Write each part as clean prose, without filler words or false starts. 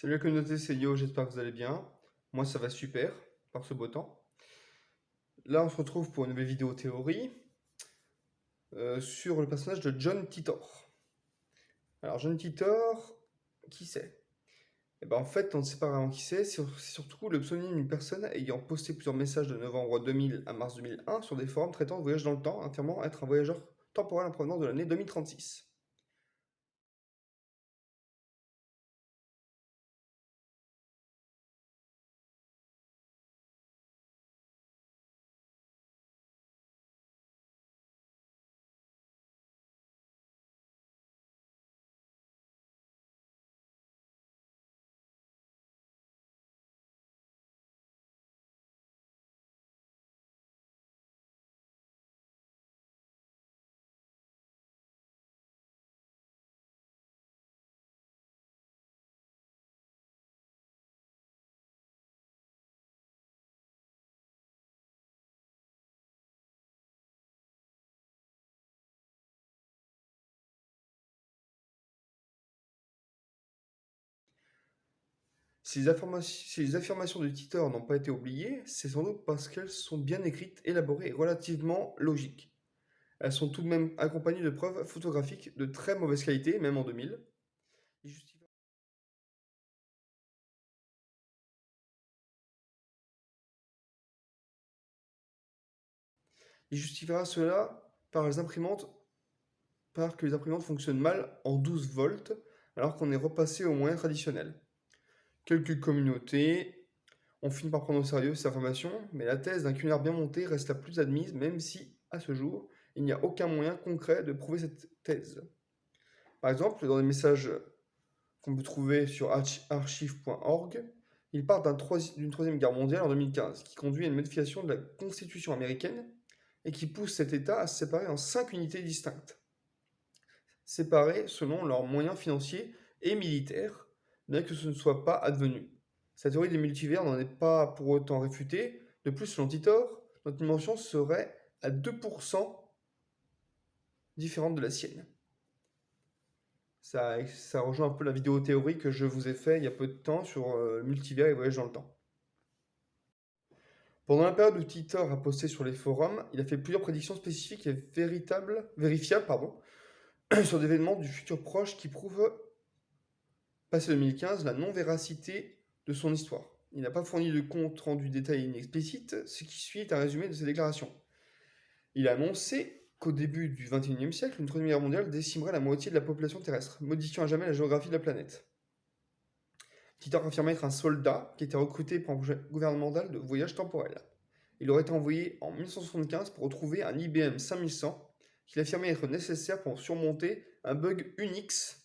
Salut la communauté, c'est Yo, j'espère que vous allez bien. Moi ça va super, par ce beau temps. Là on se retrouve pour une nouvelle vidéo théorie sur le personnage de John Titor. Alors John Titor, qui c'est? Eh ben en fait on ne sait pas vraiment qui c'est surtout le pseudonyme d'une personne ayant posté plusieurs messages de novembre 2000 à mars 2001 sur des forums traitant de voyage dans le temps, affirmant être un voyageur temporel en provenance de l'année 2036. Si les affirmations de Titor n'ont pas été oubliées, c'est sans doute parce qu'elles sont bien écrites, élaborées et relativement logiques. Elles sont tout de même accompagnées de preuves photographiques de très mauvaise qualité, même en 2000. Il justifiera, il justifiera cela par que les imprimantes fonctionnent mal en 12 volts, alors qu'on est repassé au moyen traditionnel. Quelques communautés ont fini par prendre au sérieux ces informations, mais la thèse d'un cuillère bien monté reste la plus admise, même si, à ce jour, il n'y a aucun moyen concret de prouver cette thèse. Par exemple, dans des messages qu'on peut trouver sur archive.org, il part d'une troisième guerre mondiale en 2015, qui conduit à une modification de la Constitution américaine et qui pousse cet État à se séparer en 5 unités distinctes, séparées selon leurs moyens financiers et militaires, bien que ce ne soit pas advenu. Sa théorie des multivers n'en est pas pour autant réfutée. De plus, selon Titor, notre dimension serait à 2% différente de la sienne. Ça rejoint un peu la vidéo théorie que je vous ai fait il y a peu de temps sur le multivers et voyage dans le temps. Pendant la période où Titor a posté sur les forums, il a fait plusieurs prédictions spécifiques et vérifiables sur des événements du futur proche qui prouvent, passé 2015, la non-véracité de son histoire. Il n'a pas fourni de compte rendu détaillé ni explicite, ce qui suit est un résumé de ses déclarations. Il a annoncé qu'au début du XXIe siècle, une troisième guerre mondiale décimerait la moitié de la population terrestre, modifiant à jamais la géographie de la planète. Titor affirmait être un soldat qui était recruté par un projet gouvernemental de voyage temporel. Il aurait été envoyé en 1975 pour retrouver un IBM 5100 qu'il affirmait être nécessaire pour surmonter un bug Unix.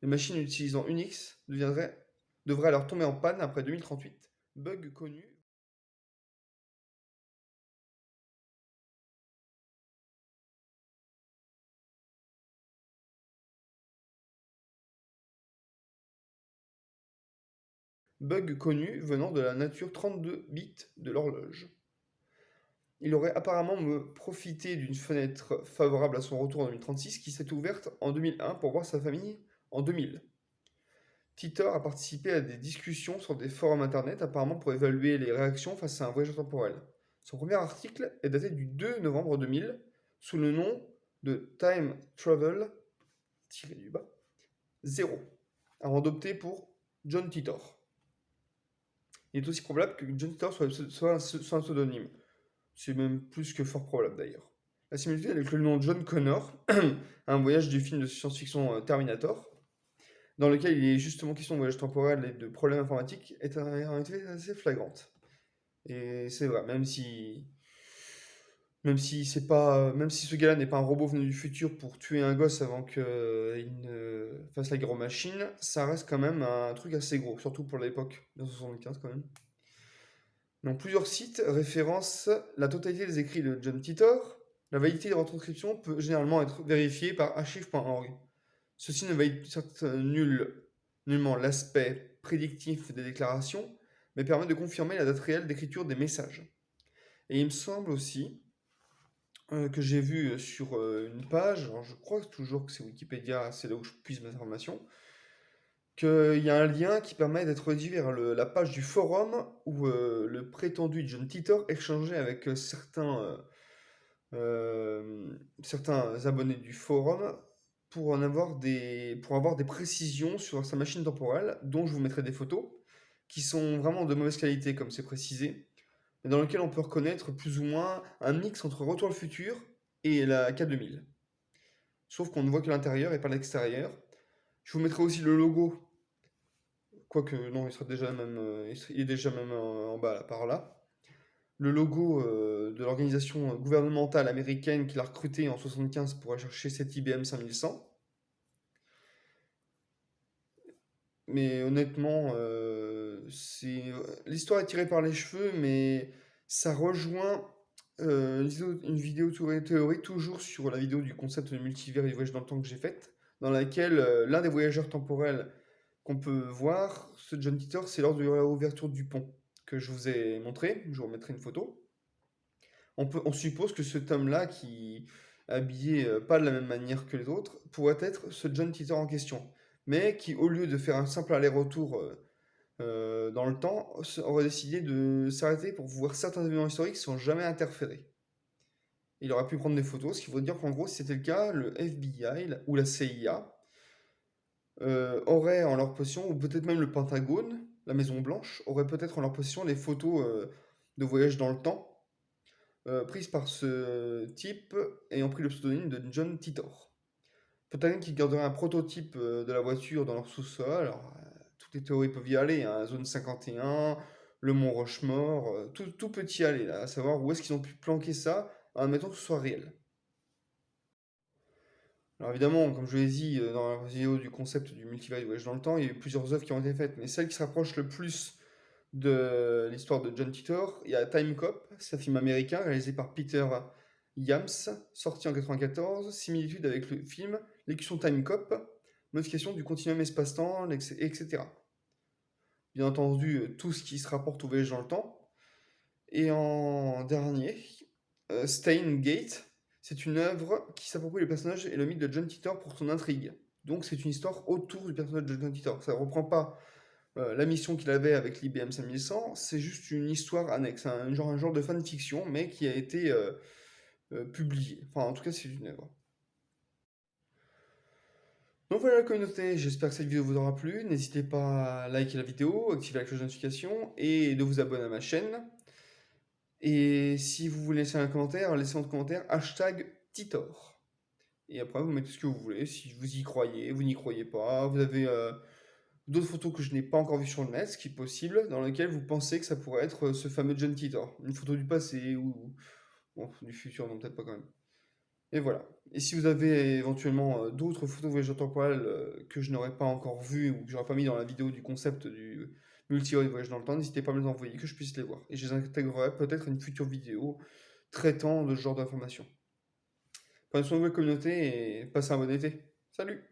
Les machines utilisant Unix devraient alors tomber en panne après 2038. Bug connu. Bug connu venant de la nature 32 bits de l'horloge. Il aurait apparemment profité d'une fenêtre favorable à son retour en 2036 qui s'est ouverte en 2001 pour voir sa famille en 2000. Titor a participé à des discussions sur des forums internet apparemment pour évaluer les réactions face à un voyage temporel. Son premier article est daté du 2 novembre 2000 sous le nom de Time Travel du bas 0 avant d'opter pour John Titor. Il est aussi probable que John Titor soit un pseudonyme. C'est même plus que fort probable d'ailleurs. La similitude avec le nom John Connor, un voyage du film de science-fiction Terminator, dans lequel il est justement question de voyage temporel et de problèmes informatiques, est en effet assez flagrante. Et c'est vrai, même si ce gars-là n'est pas un robot venu du futur pour tuer un gosse avant qu'il ne fasse la guerre aux machines, ça reste quand même un truc assez gros, surtout pour l'époque, 1975 quand même. Donc plusieurs sites référencent la totalité des écrits de John Titor. La validité des retranscriptions peut généralement être vérifiée par archive.org. Ceci ne valide certes nullement l'aspect prédictif des déclarations, mais permet de confirmer la date réelle d'écriture des messages. Et il me semble aussi que j'ai vu sur une page, alors je crois toujours que c'est Wikipédia, c'est là où je puise mes informations, qu'il y a un lien qui permet d'être redirigé vers la page du forum où le prétendu John Titor échangeait avec certains abonnés du forum pour avoir des précisions sur sa machine temporelle, dont je vous mettrai des photos, qui sont vraiment de mauvaise qualité, comme c'est précisé, mais dans lequel on peut reconnaître plus ou moins un mix entre Retour à le futur et la K2000. Sauf qu'on ne voit que l'intérieur et pas l'extérieur. Je vous mettrai aussi le logo. Quoique, non, il sera déjà même, il est déjà même en bas, là, par là. Le logo de l'organisation gouvernementale américaine qui l'a recruté en 75 pour aller chercher cet IBM 5100. Mais honnêtement, l'histoire est tirée par les cheveux, mais ça rejoint une vidéo théorie toujours sur la vidéo du concept de multivers et du voyage dans le temps que j'ai faite, dans laquelle l'un des voyageurs temporels qu'on peut voir, ce John Titor, c'est lors de l'ouverture du pont que je vous ai montré. Je vous remettrai une photo. On suppose que cet homme-là, qui est habillé pas de la même manière que les autres, pourrait être ce John Titor en question, mais qui, au lieu de faire un simple aller-retour dans le temps, aurait décidé de s'arrêter pour voir certains événements historiques sans jamais interférer. Il aurait pu prendre des photos, ce qui veut dire qu'en gros, si c'était le cas, le FBI ou la CIA auraient en leur possession, ou peut-être même le Pentagone, la Maison Blanche, aurait peut-être en leur possession les photos de voyage dans le temps prises par ce type ayant pris le pseudonyme de John Titor. Peut-être qu'ils garderaient un prototype de la voiture dans leur sous-sol. Alors, toutes les théories peuvent y aller, hein, Zone 51, le Mont Rochemort, tout peut y aller, là, à savoir où est-ce qu'ils ont pu planquer ça, en admettant que ce soit réel. Alors évidemment, comme je l'ai dit dans la vidéo du concept du multivers et du voyage dans le temps, il y a eu plusieurs œuvres qui ont été faites, mais celle qui se rapproche le plus de l'histoire de John Titor, il y a Time Cop, c'est un film américain réalisé par Peter Yams, sorti en 1994, similitude avec le film L'équation Time Cop, modification du continuum espace-temps, etc. Bien entendu, tout ce qui se rapporte au voyage dans le temps. Et en dernier, Steins Gate, c'est une œuvre qui s'approprie le personnage et le mythe de John Titor pour son intrigue. Donc c'est une histoire autour du personnage de John Titor. Ça ne reprend pas la mission qu'il avait avec l'IBM 5100, c'est juste une histoire annexe, un genre de fanfiction, mais qui a été publiée. Enfin, en tout cas, c'est une œuvre. Donc voilà la communauté, j'espère que cette vidéo vous aura plu. N'hésitez pas à liker la vidéo, activer la cloche de notification et de vous abonner à ma chaîne. Et si vous voulez laisser un commentaire, laissez un commentaire hashtag Titor. Et après, vous mettez ce que vous voulez, si vous y croyez, vous n'y croyez pas, vous avez d'autres photos que je n'ai pas encore vues sur le net, ce qui est possible, dans lesquelles vous pensez que ça pourrait être ce fameux John Titor. Une photo du passé ou bon, du futur, non, peut-être pas quand même. Et voilà. Et si vous avez éventuellement d'autres photos de voyageurs temporels que je n'aurais pas encore vues ou que j'aurais pas mis dans la vidéo du concept du voyage dans le temps, n'hésitez pas à me les envoyer, que je puisse les voir. Et je les intégrerai peut-être à une future vidéo traitant de ce genre d'informations. Prenez soin de votre communauté et passez un bon été. Salut!